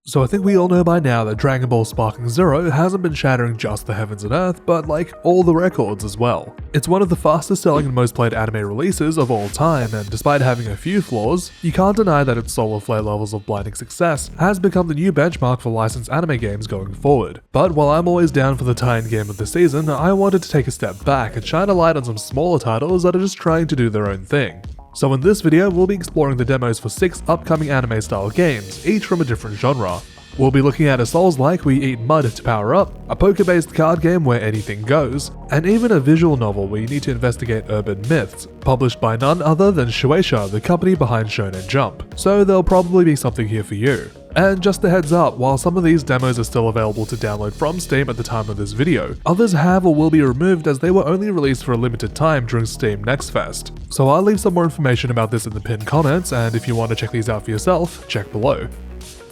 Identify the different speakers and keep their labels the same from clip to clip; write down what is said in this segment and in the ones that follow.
Speaker 1: So I think we all know by now that Dragon Ball Sparking Zero hasn't been shattering just the heavens and earth, but like all the records as well. It's one of the fastest selling and most played anime releases of all time, and despite having a few flaws, you can't deny that its solar flare levels of blinding success has become the new benchmark for licensed anime games going forward. But while I'm always down for the tie-in game of the season, I wanted to take a step back and shine a light on some smaller titles that are just trying to do their own thing. So in this video, we'll be exploring the demos for 6 upcoming anime-style games, each from a different genre. We'll be looking at a Souls-like where you eat mud to power up, a poker-based card game where anything goes, and even a visual novel where you need to investigate urban myths, published by none other than Shueisha, the company behind Shonen Jump. So there'll probably be something here for you. And just a heads up, while some of these demos are still available to download from Steam at the time of this video, others have or will be removed as they were only released for a limited time during Steam Next Fest. So I'll leave some more information about this in the pinned comments, and if you want to check these out for yourself, check below.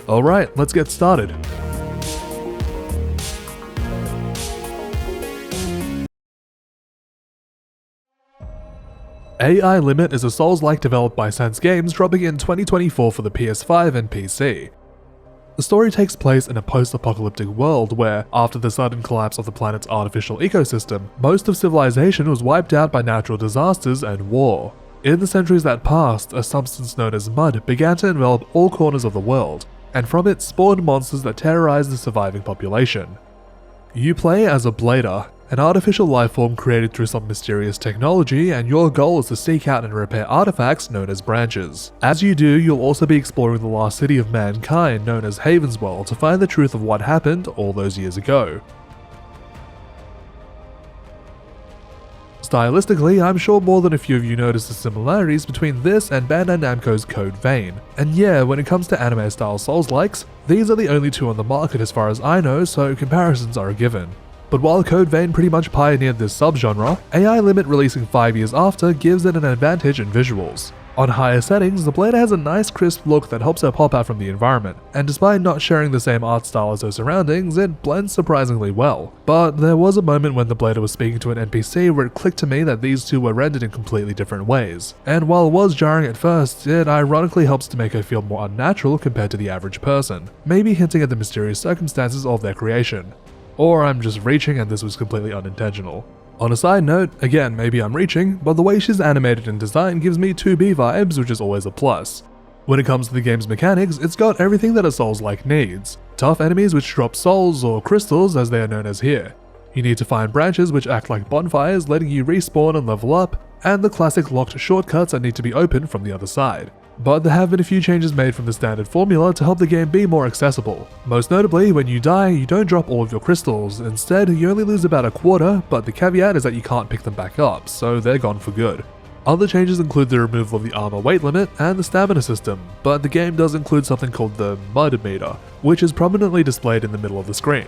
Speaker 1: Alright, let's get started. AI Limit is a Souls-like developed by Sense Games, dropping in 2024 for the PS5 and PC. The story takes place in a post-apocalyptic world where, after the sudden collapse of the planet's artificial ecosystem, most of civilization was wiped out by natural disasters and war. In the centuries that passed, a substance known as mud began to envelop all corners of the world, and from it spawned monsters that terrorized the surviving population. You play as a blader, an artificial lifeform created through some mysterious technology, and your goal is to seek out and repair artifacts known as branches. As you do, you'll also be exploring the last city of mankind known as Havenswell to find the truth of what happened all those years ago. Stylistically, I'm sure more than a few of you noticed the similarities between this and Bandai Namco's Code Vein. And yeah, when it comes to anime-style Souls-likes, these are the only two on the market as far as I know, so comparisons are a given. But while Code Vein pretty much pioneered this subgenre, AI Limit releasing 5 years after gives it an advantage in visuals. On higher settings, the blader has a nice crisp look that helps her pop out from the environment, and despite not sharing the same art style as her surroundings, it blends surprisingly well. But there was a moment when the blader was speaking to an NPC where it clicked to me that these two were rendered in completely different ways. And while it was jarring at first, it ironically helps to make her feel more unnatural compared to the average person, maybe hinting at the mysterious circumstances of their creation. Or I'm just reaching and this was completely unintentional. On a side note, again maybe I'm reaching, but the way she's animated and designed gives me 2B vibes, which is always a plus. When it comes to the game's mechanics, it's got everything that a Souls-like needs. Tough enemies which drop souls or crystals as they are known as here. You need to find branches which act like bonfires, letting you respawn and level up, and the classic locked shortcuts that need to be opened from the other side. But there have been a few changes made from the standard formula to help the game be more accessible. Most notably, when you die, you don't drop all of your crystals. Instead, you only lose about a quarter, but the caveat is that you can't pick them back up, so they're gone for good. Other changes include the removal of the armor weight limit and the stamina system, but the game does include something called the mud meter, which is prominently displayed in the middle of the screen.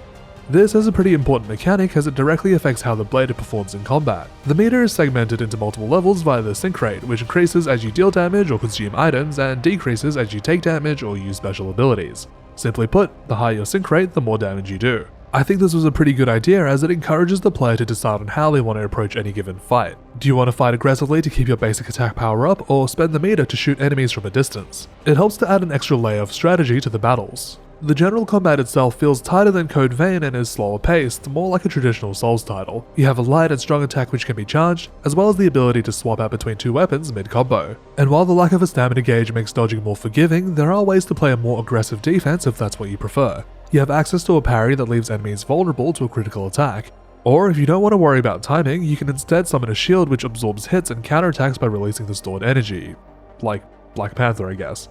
Speaker 1: This is a pretty important mechanic as it directly affects how the blader performs in combat. The meter is segmented into multiple levels via the sync rate, which increases as you deal damage or consume items and decreases as you take damage or use special abilities. Simply put, the higher your sync rate, the more damage you do. I think this was a pretty good idea as it encourages the player to decide on how they want to approach any given fight. Do you want to fight aggressively to keep your basic attack power up, or spend the meter to shoot enemies from a distance? It helps to add an extra layer of strategy to the battles. The general combat itself feels tighter than Code Vein and is slower paced, more like a traditional Souls title. You have a light and strong attack which can be charged, as well as the ability to swap out between two weapons mid-combo. And while the lack of a stamina gauge makes dodging more forgiving, there are ways to play a more aggressive defense if that's what you prefer. You have access to a parry that leaves enemies vulnerable to a critical attack. Or if you don't want to worry about timing, you can instead summon a shield which absorbs hits and counterattacks by releasing the stored energy. Like Black Panther, I guess.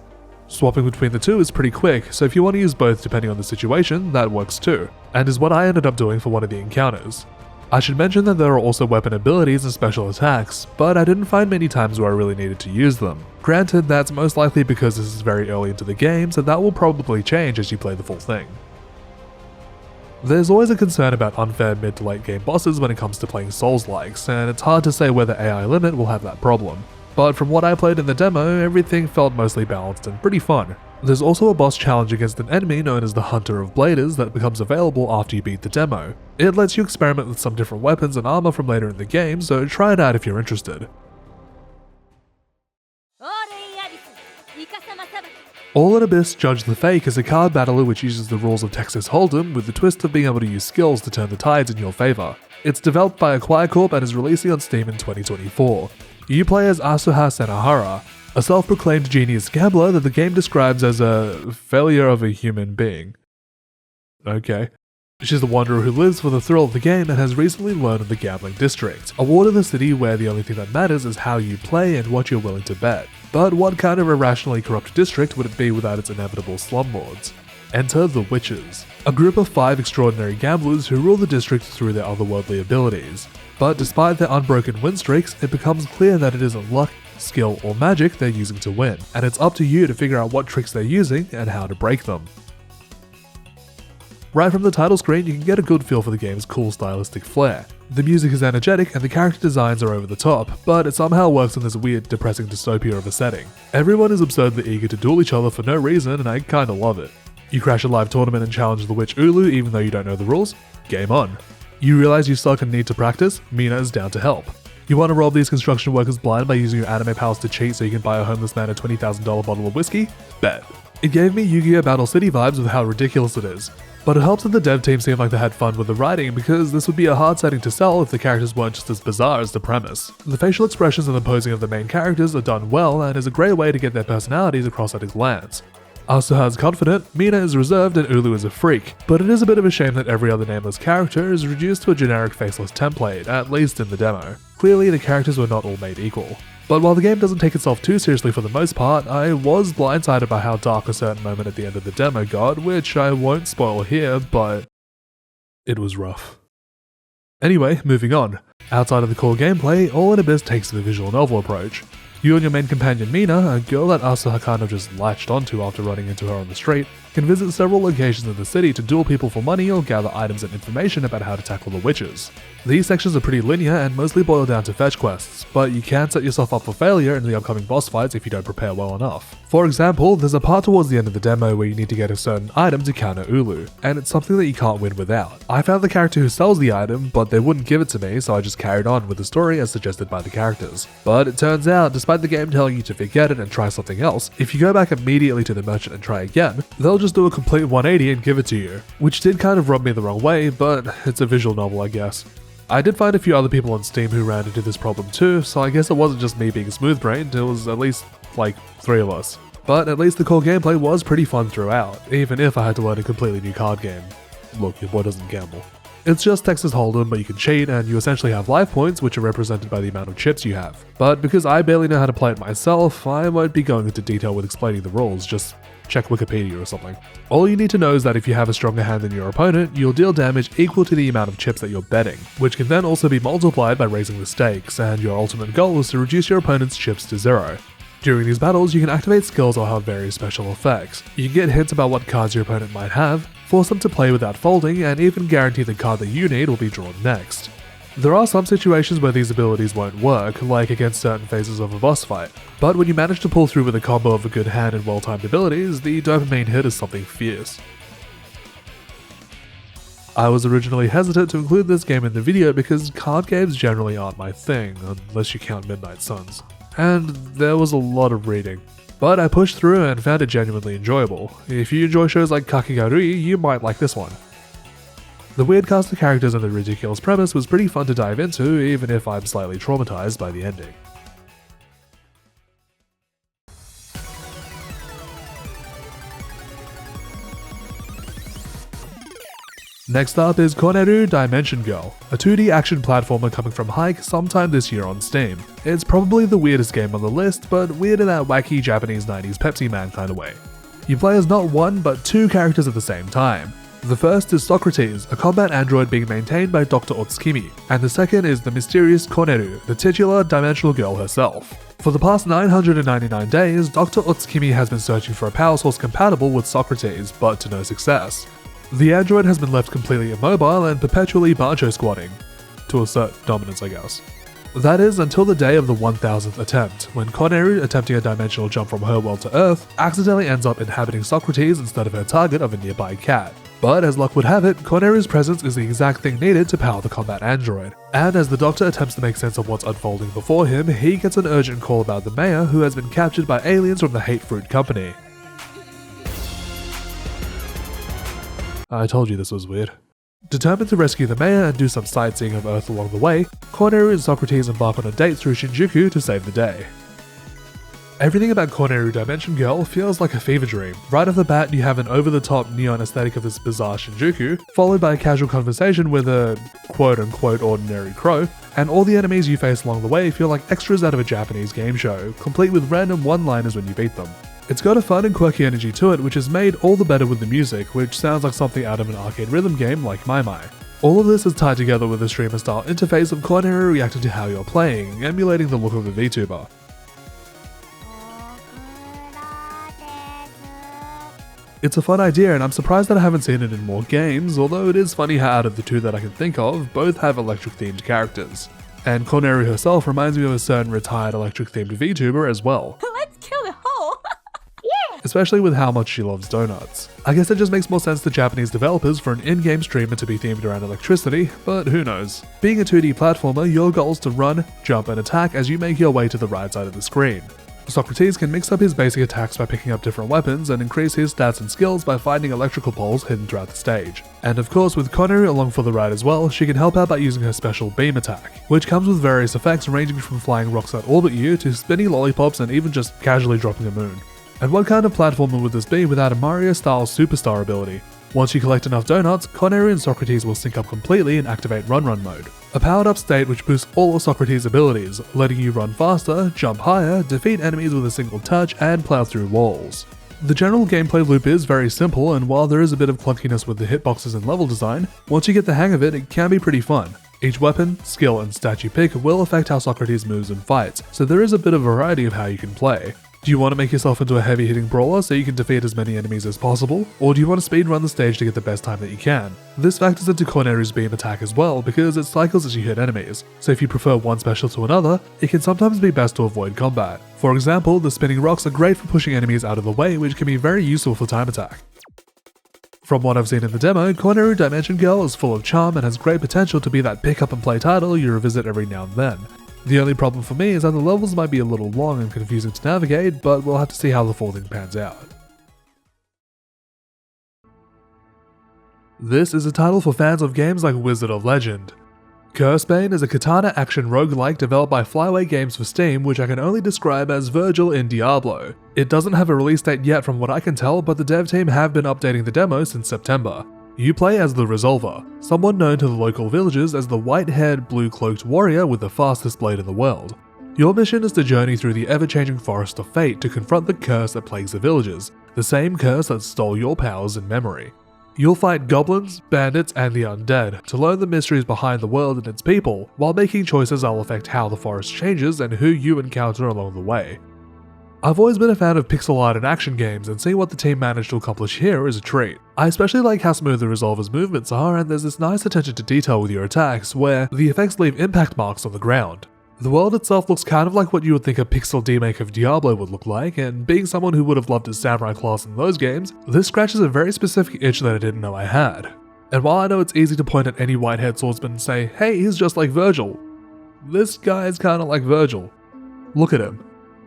Speaker 1: Swapping between the two is pretty quick, so if you want to use both depending on the situation, that works too, and is what I ended up doing for one of the encounters. I should mention that there are also weapon abilities and special attacks, but I didn't find many times where I really needed to use them. Granted, that's most likely because this is very early into the game, so that will probably change as you play the full thing. There's always a concern about unfair mid to late game bosses when it comes to playing Souls-likes, and it's hard to say whether AI Limit will have that problem. But from what I played in the demo, everything felt mostly balanced and pretty fun. There's also a boss challenge against an enemy known as the Hunter of Bladers that becomes available after you beat the demo. It lets you experiment with some different weapons and armor from later in the game, so try it out if you're interested. All in Abyss Judge the Fake is a card battler which uses the rules of Texas Hold'em with the twist of being able to use skills to turn the tides in your favor. It's developed by Acquire Corp and is releasing on Steam in 2024. You play as Asuha Senahara, a self-proclaimed genius gambler that the game describes as a failure of a human being. Okay. She's the wanderer who lives for the thrill of the game and has recently learned of the gambling district, a ward in the city where the only thing that matters is how you play and what you're willing to bet. But what kind of irrationally corrupt district would it be without its inevitable slumlords? Enter the Witches, a group of 5 extraordinary gamblers who rule the district through their otherworldly abilities. But despite their unbroken win streaks, it becomes clear that it isn't luck, skill, or magic they're using to win, and it's up to you to figure out what tricks they're using and how to break them. Right from the title screen, you can get a good feel for the game's cool stylistic flair. The music is energetic and the character designs are over the top, but it somehow works in this weird, depressing dystopia of a setting. Everyone is absurdly eager to duel each other for no reason, and I kinda love it. You crash a live tournament and challenge the witch Ulu even though you don't know the rules? Game on. You realize you suck and need to practice? Mina is down to help. You want to rob these construction workers blind by using your anime powers to cheat so you can buy a homeless man a $20,000 bottle of whiskey? Bet. It gave me Yu-Gi-Oh! Battle City vibes with how ridiculous it is. But it helps that the dev team seemed like they had fun with the writing because this would be a hard setting to sell if the characters weren't just as bizarre as the premise. The facial expressions and the posing of the main characters are done well and is a great way to get their personalities across at a glance. Asuha is confident, Mina is reserved, and Ulu is a freak, but it is a bit of a shame that every other nameless character is reduced to a generic faceless template, at least in the demo. Clearly the characters were not all made equal. But while the game doesn't take itself too seriously for the most part, I was blindsided by how dark a certain moment at the end of the demo got, which I won't spoil here, but it was rough. Anyway, moving on. Outside of the core gameplay, All in Abyss takes the visual novel approach. You and your main companion Mina, a girl that Asuha kind of just latched onto after running into her on the street, can visit several locations in the city to duel people for money or gather items and information about how to tackle the witches. These sections are pretty linear and mostly boil down to fetch quests, but you can set yourself up for failure in the upcoming boss fights if you don't prepare well enough. For example, there's a part towards the end of the demo where you need to get a certain item to counter Ulu, and it's something that you can't win without. I found the character who sells the item, but they wouldn't give it to me, so I just carried on with the story as suggested by the characters. But it turns out, despite the game telling you to forget it and try something else, if you go back immediately to the merchant and try again, they'll just do a complete 180 and give it to you. Which did kind of rub me the wrong way, but it's a visual novel I guess. I did find a few other people on Steam who ran into this problem too, so I guess it wasn't just me being smooth-brained, it was at least like 3 of us. But at least the core gameplay was pretty fun throughout, even if I had to learn a completely new card game. Look, your boy doesn't gamble. It's just Texas Hold'em, but you can cheat, and you essentially have life points, which are represented by the amount of chips you have. But because I barely know how to play it myself, I won't be going into detail with explaining the rules, just check Wikipedia or something. All you need to know is that if you have a stronger hand than your opponent, you'll deal damage equal to the amount of chips that you're betting, which can then also be multiplied by raising the stakes, and your ultimate goal is to reduce your opponent's chips to 0. During these battles, you can activate skills or have various special effects. You can get hints about what cards your opponent might have, force them to play without folding, and even guarantee the card that you need will be drawn next. There are some situations where these abilities won't work, like against certain phases of a boss fight, but when you manage to pull through with a combo of a good hand and well-timed abilities, the dopamine hit is something fierce. I was originally hesitant to include this game in the video because card games generally aren't my thing, unless you count Midnight Suns, and there was a lot of reading. But I pushed through and found it genuinely enjoyable. If you enjoy shows like Kakigarui, you might like this one. The weird cast of characters and the ridiculous premise was pretty fun to dive into, even if I'm slightly traumatized by the ending. Next up is Coneru Dimension Girl, a 2D action platformer coming from Hike sometime this year on Steam. It's probably the weirdest game on the list, but weird in that wacky Japanese 90s Pepsi Man kind of way. You play as not one, but 2 characters at the same time. The first is Socrates, a combat android being maintained by Dr. Otsukimi, and the second is the mysterious Coneru, the titular dimensional girl herself. For the past 999 days, Dr. Otsukimi has been searching for a power source compatible with Socrates, but to no success. The android has been left completely immobile and perpetually bancho squatting, to assert dominance I guess. That is until the day of the 1000th attempt, when Coneru, attempting a dimensional jump from her world to Earth, accidentally ends up inhabiting Socrates instead of her target of a nearby cat. But as luck would have it, Coneru's presence is the exact thing needed to power the combat android. And as the Doctor attempts to make sense of what's unfolding before him, he gets an urgent call about the mayor who has been captured by aliens from the Hate Fruit Company. I told you this was weird. Determined to rescue the mayor and do some sightseeing of Earth along the way, Coneru and Socrates embark on a date through Shinjuku to save the day. Everything about Coneru Dimension Girl feels like a fever dream. Right off the bat, you have an over-the-top neon aesthetic of this bizarre Shinjuku, followed by a casual conversation with a quote-unquote ordinary crow, and all the enemies you face along the way feel like extras out of a Japanese game show, complete with random one-liners when you beat them. It's got a fun and quirky energy to it, which is made all the better with the music, which sounds like something out of an arcade rhythm game like Mai Mai. All of this is tied together with a streamer-style interface of Coneru reacting to how you're playing, emulating the look of a VTuber. It's a fun idea, and I'm surprised that I haven't seen it in more games, although it is funny how out of the two that I can think of, both have electric-themed characters. And Coneru herself reminds me of a certain retired electric-themed VTuber as well.
Speaker 2: Let's kill the whole! Yeah!
Speaker 1: Especially with how much she loves donuts. I guess it just makes more sense to Japanese developers for an in-game streamer to be themed around electricity, but who knows. Being a 2D platformer, your goal is to run, jump, and attack as you make your way to the right side of the screen. Socrates can mix up his basic attacks by picking up different weapons and increase his stats and skills by finding electrical poles hidden throughout the stage. And of course, with Coneru along for the ride as well, she can help out by using her special beam attack, which comes with various effects ranging from flying rocks that orbit you to spinning lollipops and even just casually dropping a moon. And what kind of platformer would this be without a Mario-style superstar ability? Once you collect enough donuts, Coneru and Socrates will sync up completely and activate Run mode, a powered-up state which boosts all of Socrates' abilities, letting you run faster, jump higher, defeat enemies with a single touch, and plow through walls. The general gameplay loop is very simple, and while there is a bit of clunkiness with the hitboxes and level design, once you get the hang of it, it can be pretty fun. Each weapon, skill, and stat you pick will affect how Socrates moves and fights, so there is a bit of variety of how you can play. Do you want to make yourself into a heavy-hitting brawler so you can defeat as many enemies as possible, or do you want to speedrun the stage to get the best time that you can? This factors into Coneru's beam attack as well, because it cycles as you hit enemies, so if you prefer one special to another, it can sometimes be best to avoid combat. For example, the spinning rocks are great for pushing enemies out of the way, which can be very useful for time attack. From what I've seen in the demo, Coneru Dimension Girl is full of charm and has great potential to be that pick-up-and-play title you revisit every now and then. The only problem for me is that the levels might be a little long and confusing to navigate, but we'll have to see how the full thing pans out. This is a title for fans of games like Wizard of Legend. Cursebane is a katana action roguelike developed by Flyway Games for Steam, which I can only describe as Virgil in Diablo. It doesn't have a release date yet from what I can tell, but the dev team have been updating the demo since September. You play as the Resolver, someone known to the local villagers as the white-haired, blue-cloaked warrior with the fastest blade in the world. Your mission is to journey through the ever-changing Forest of Fate to confront the curse that plagues the villagers, the same curse that stole your powers and memory. You'll fight goblins, bandits, and the undead to learn the mysteries behind the world and its people, while making choices that will affect how the forest changes and who you encounter along the way. I've always been a fan of pixel art and action games, and seeing what the team managed to accomplish here is a treat. I especially like how smooth the Resolver's movements are, and there's this nice attention to detail with your attacks, where the effects leave impact marks on the ground. The world itself looks kind of like what you would think a pixel remake of Diablo would look like, and being someone who would have loved a samurai class in those games, this scratches a very specific itch that I didn't know I had. And while I know it's easy to point at any white-haired swordsman and say, hey, he's just like Virgil, this guy is kinda like Virgil. Look at him.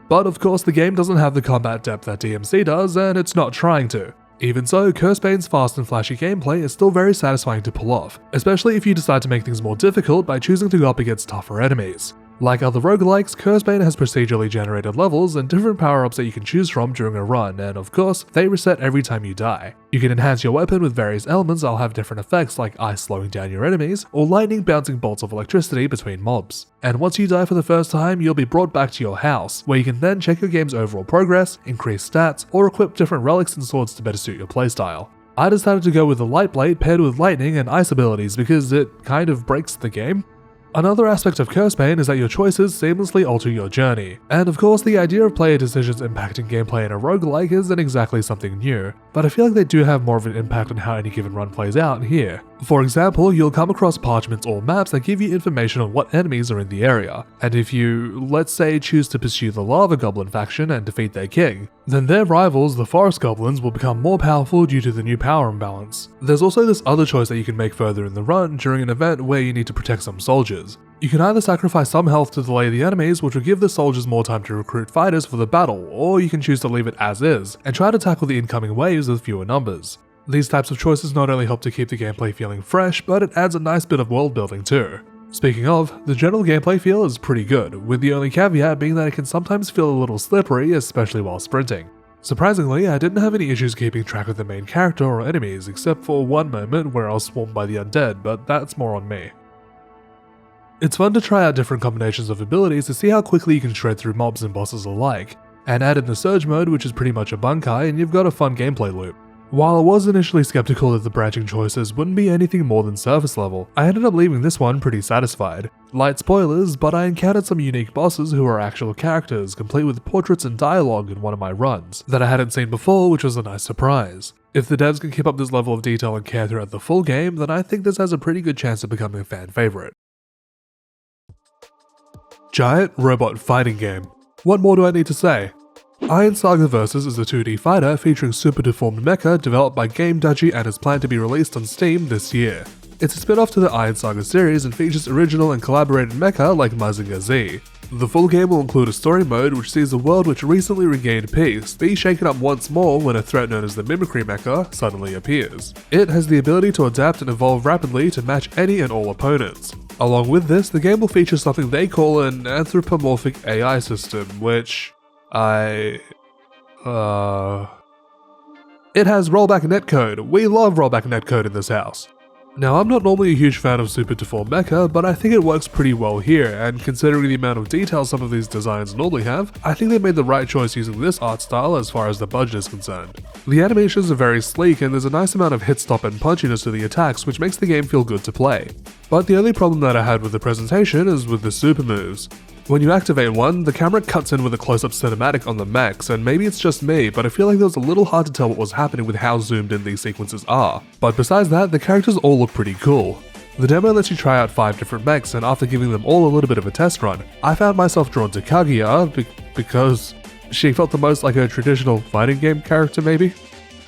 Speaker 1: But of course the game doesn't have the combat depth that DMC does, and it's not trying to. Even so, Cursebane's fast and flashy gameplay is still very satisfying to pull off, especially if you decide to make things more difficult by choosing to go up against tougher enemies. Like other roguelikes, Cursebane has procedurally generated levels and different power-ups that you can choose from during a run, and of course, they reset every time you die. You can enhance your weapon with various elements that'll have different effects like ice slowing down your enemies, or lightning bouncing bolts of electricity between mobs. And once you die for the first time, you'll be brought back to your house, where you can then check your game's overall progress, increase stats, or equip different relics and swords to better suit your playstyle. I decided to go with the light blade paired with lightning and ice abilities because it kind of breaks the game. Another aspect of Cursebane is that your choices seamlessly alter your journey, and of course the idea of player decisions impacting gameplay in a roguelike isn't exactly something new, but I feel like they do have more of an impact on how any given run plays out here. For example, you'll come across parchments or maps that give you information on what enemies are in the area, and if you, let's say, choose to pursue the Lava Goblin faction and defeat their king, then their rivals, the Forest Goblins, will become more powerful due to the new power imbalance. There's also this other choice that you can make further in the run during an event where you need to protect some soldiers. You can either sacrifice some health to delay the enemies, which will give the soldiers more time to recruit fighters for the battle, or you can choose to leave it as is, and try to tackle the incoming waves with fewer numbers. These types of choices not only help to keep the gameplay feeling fresh, but it adds a nice bit of world building too. Speaking of, the general gameplay feel is pretty good, with the only caveat being that it can sometimes feel a little slippery, especially while sprinting. Surprisingly, I didn't have any issues keeping track of the main character or enemies, except for one moment where I was swarmed by the undead, but that's more on me. It's fun to try out different combinations of abilities to see how quickly you can shred through mobs and bosses alike, and add in the surge mode, which is pretty much a bunkai, and you've got a fun gameplay loop. While I was initially skeptical that the branching choices wouldn't be anything more than surface level, I ended up leaving this one pretty satisfied. Light spoilers, but I encountered some unique bosses who are actual characters, complete with portraits and dialogue in one of my runs, that I hadn't seen before, which was a nice surprise. If the devs can keep up this level of detail and care throughout the full game, then I think this has a pretty good chance of becoming a fan favorite. Giant Robot Fighting Game. What more do I need to say? Iron Saga Vs is a 2D fighter featuring super deformed mecha developed by Game Duchy and is planned to be released on Steam this year. It's a spin-off to the Iron Saga series and features original and collaborated mecha like Mazinger Z. The full game will include a story mode which sees a world which recently regained peace be shaken up once more when a threat known as the Mimicry Mecha suddenly appears. It has the ability to adapt and evolve rapidly to match any and all opponents. Along with this, the game will feature something they call an anthropomorphic AI system, which it has rollback netcode. We love rollback netcode in this house. Now, I'm not normally a huge fan of super deformed mecha, but I think it works pretty well here, and considering the amount of detail some of these designs normally have, I think they made the right choice using this art style as far as the budget is concerned. The animations are very sleek and there's a nice amount of hit stop and punchiness to the attacks, which makes the game feel good to play. But the only problem that I had with the presentation is with the super moves. When you activate one, the camera cuts in with a close-up cinematic on the mechs, and maybe it's just me, but I feel like it was a little hard to tell what was happening with how zoomed in these sequences are. But besides that, the characters all look pretty cool. The demo lets you try out 5 different mechs, and after giving them all a little bit of a test run, I found myself drawn to Kaguya because she felt the most like a traditional fighting game character maybe?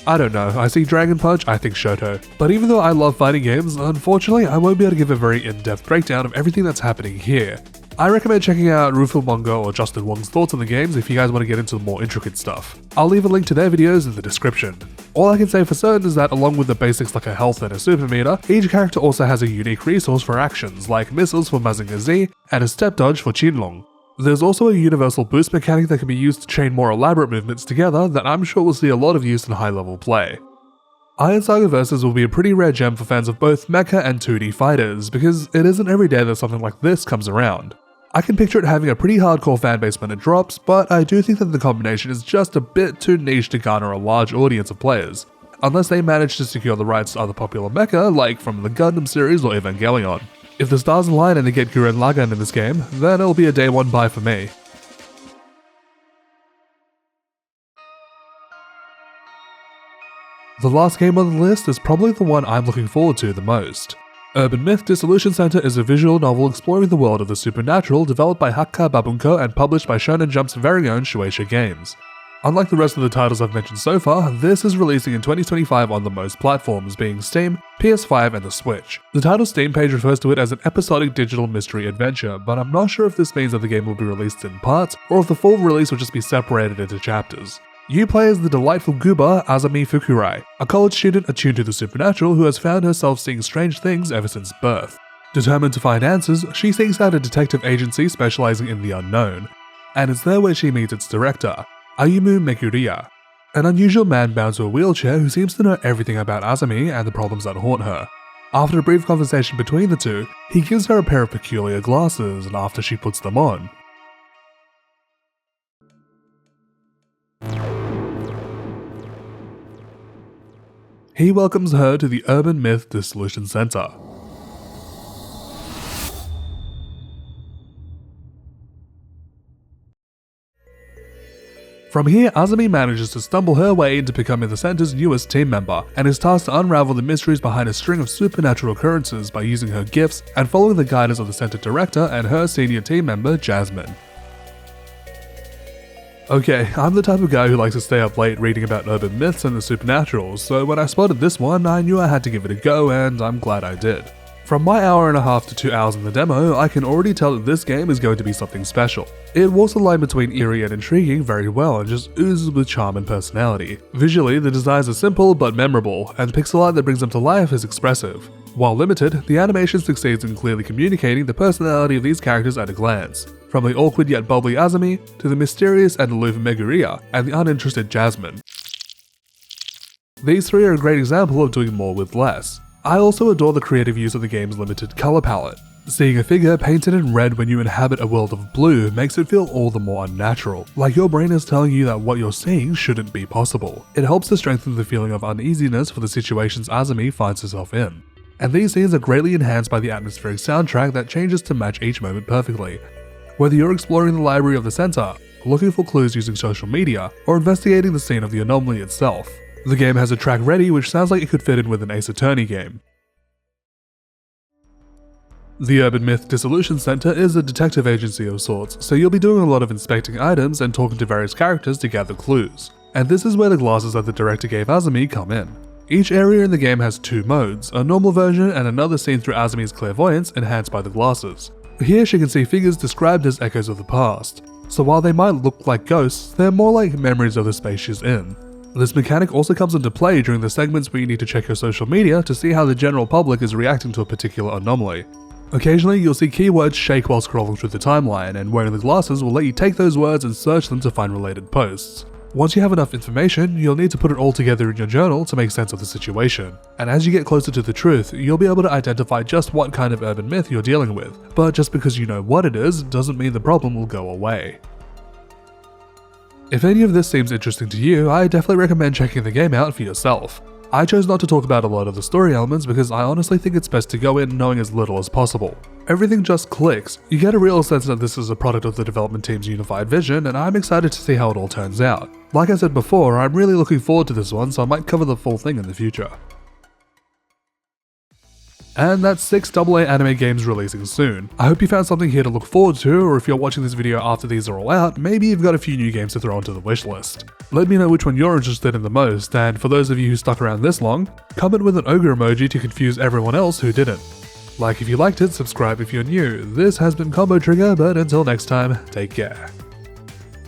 Speaker 1: I don't know, I see Dragon Punch, I think Shoto. But even though I love fighting games, unfortunately I won't be able to give a very in-depth breakdown of everything that's happening here. I recommend checking out Rooflemonger or Justin Wong's thoughts on the games if you guys want to get into the more intricate stuff. I'll leave a link to their videos in the description. All I can say for certain is that along with the basics like a health and a super meter, each character also has a unique resource for actions like missiles for Mazinger Z and a step dodge for Qinlong. There's also a universal boost mechanic that can be used to chain more elaborate movements together that I'm sure will see a lot of use in high level play. Iron Saga Vs will be a pretty rare gem for fans of both mecha and 2D fighters because it isn't every day that something like this comes around. I can picture it having a pretty hardcore fanbase when it drops, but I do think that the combination is just a bit too niche to garner a large audience of players, unless they manage to secure the rights to other popular mecha like from the Gundam series or Evangelion. If the stars align and they get Gurren Lagann in this game, then it'll be a day one buy for me. The last game on the list is probably the one I'm looking forward to the most. Urban Myth Dissolution Center is a visual novel exploring the world of the supernatural developed by Hakka Babunko and published by Shonen Jump's very own Shueisha Games. Unlike the rest of the titles I've mentioned so far, this is releasing in 2025 on the most platforms, being Steam, PS5 and the Switch. The title's Steam page refers to it as an episodic digital mystery adventure, but I'm not sure if this means that the game will be released in parts, or if the full release will just be separated into chapters. You play as the delightful Gooba Azami Fukurai, a college student attuned to the supernatural who has found herself seeing strange things ever since birth. Determined to find answers, she seeks out a detective agency specializing in the unknown, and it's there where she meets its director, Ayumu Meguriya, an unusual man bound to a wheelchair who seems to know everything about Azami and the problems that haunt her. After a brief conversation between the two, he gives her a pair of peculiar glasses, and after she puts them on, he welcomes her to the Urban Myth Dissolution Center. From here, Azami manages to stumble her way into becoming the center's newest team member, and is tasked to unravel the mysteries behind a string of supernatural occurrences by using her gifts and following the guidance of the center director and her senior team member, Jasmine. Okay, I'm the type of guy who likes to stay up late reading about urban myths and the supernatural, so when I spotted this one, I knew I had to give it a go, and I'm glad I did. From my hour and a half to 2 hours in the demo, I can already tell that this game is going to be something special. It walks the line between eerie and intriguing very well and just oozes with charm and personality. Visually, the designs are simple but memorable, and the pixel art that brings them to life is expressive. While limited, the animation succeeds in clearly communicating the personality of these characters at a glance. From the awkward yet bubbly Azumi, to the mysterious and aloof Meguria, and the uninterested Jasmine. These three are a great example of doing more with less. I also adore the creative use of the game's limited color palette. Seeing a figure painted in red when you inhabit a world of blue makes it feel all the more unnatural, like your brain is telling you that what you're seeing shouldn't be possible. It helps to strengthen the feeling of uneasiness for the situations Azumi finds herself in. And these scenes are greatly enhanced by the atmospheric soundtrack that changes to match each moment perfectly. Whether you're exploring the library of the center, looking for clues using social media, or investigating the scene of the anomaly itself, the game has a track ready which sounds like it could fit in with an Ace Attorney game. The Urban Myth Dissolution Center is a detective agency of sorts, so you'll be doing a lot of inspecting items and talking to various characters to gather clues. And this is where the glasses that the director gave Azumi come in. Each area in the game has two modes, a normal version and another seen through Azumi's clairvoyance enhanced by the glasses. Here she can see figures described as echoes of the past, so while they might look like ghosts, they're more like memories of the space she's in. This mechanic also comes into play during the segments where you need to check your social media to see how the general public is reacting to a particular anomaly. Occasionally you'll see keywords shake while scrolling through the timeline, and wearing the glasses will let you take those words and search them to find related posts. Once you have enough information, you'll need to put it all together in your journal to make sense of the situation. And as you get closer to the truth, you'll be able to identify just what kind of urban myth you're dealing with, but just because you know what it is doesn't mean the problem will go away. If any of this seems interesting to you, I definitely recommend checking the game out for yourself. I chose not to talk about a lot of the story elements because I honestly think it's best to go in knowing as little as possible. Everything just clicks, you get a real sense that this is a product of the development team's unified vision, and I'm excited to see how it all turns out. Like I said before, I'm really looking forward to this one, so I might cover the full thing in the future. And that's 6 AA anime games releasing soon. I hope you found something here to look forward to, or if you're watching this video after these are all out, maybe you've got a few new games to throw onto the wishlist. Let me know which one you're interested in the most, and for those of you who stuck around this long, comment with an ogre emoji to confuse everyone else who didn't. Like if you liked it, subscribe if you're new. This has been Combo Trigger, but until next time, take care.